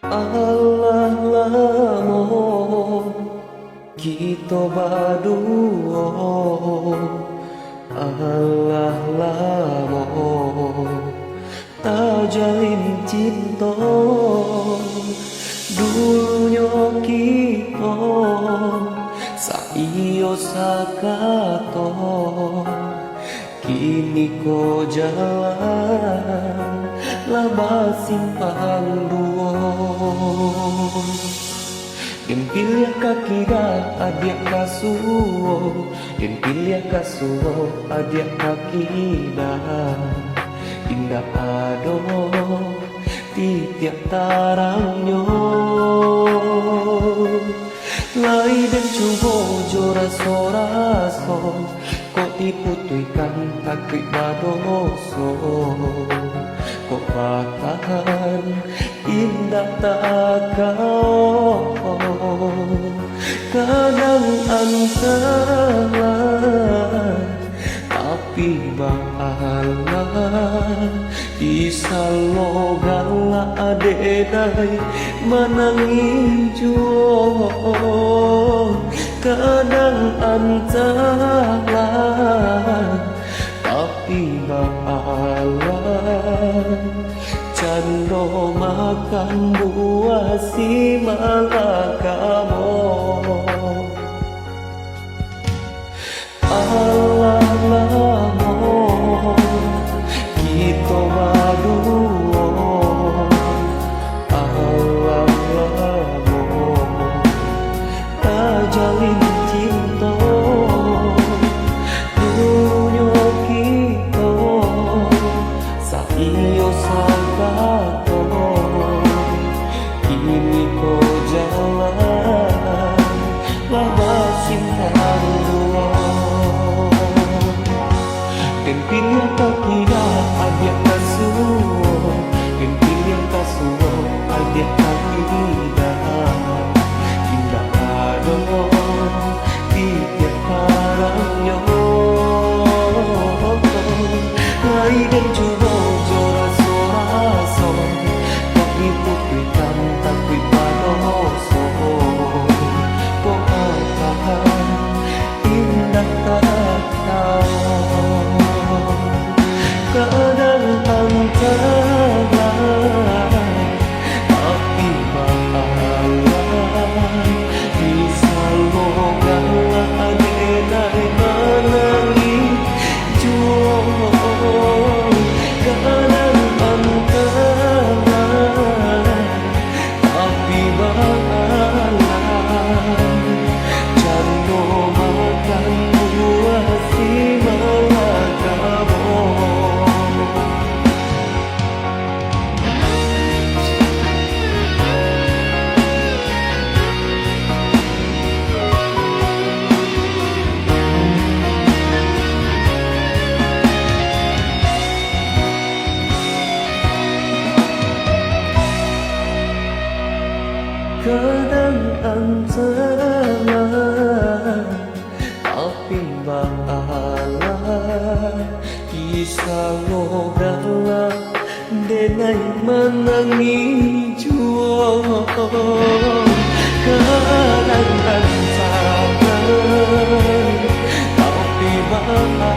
Allah lamo kita berdua. Allah lamo tak jalin cinta. Dulunya kita saiyo sakato, kini ko jalan laba simpang duo. Den pilih kaki dah adik kasuo, den pilih kasuo adik kaki dah. Indah ado tiap tarangnya, lai dan cubo jora soraso, kok diputuikan takut badoso. Kok bakalan indah tak kau, kadang antara tapi bahala isalogala adenay manangin juo. Kadang antara tapi bahala cando makan buah si malakamo. Allah lamo kita berdua. Allah lamo tak jalin cinta. Dulunya kita saiyo sakato, kini ko jalan laba simpang dua. Den pilih kaki dah adik kasuo, den pilih kasuo adik kaki dah. Indah ado tiap parangnya, lai dan cubo jora soraso, kok diputuikan tapi badoso. Kok bakalan indah tak tahu, kadang antara tapi bahala isalogala adenay manangin juo. Kadang antara tapi bahala cando makan buah si malakamo. Kadang antara tapi bahala isalogala denay manangin juo. Kadang antara tapi bahala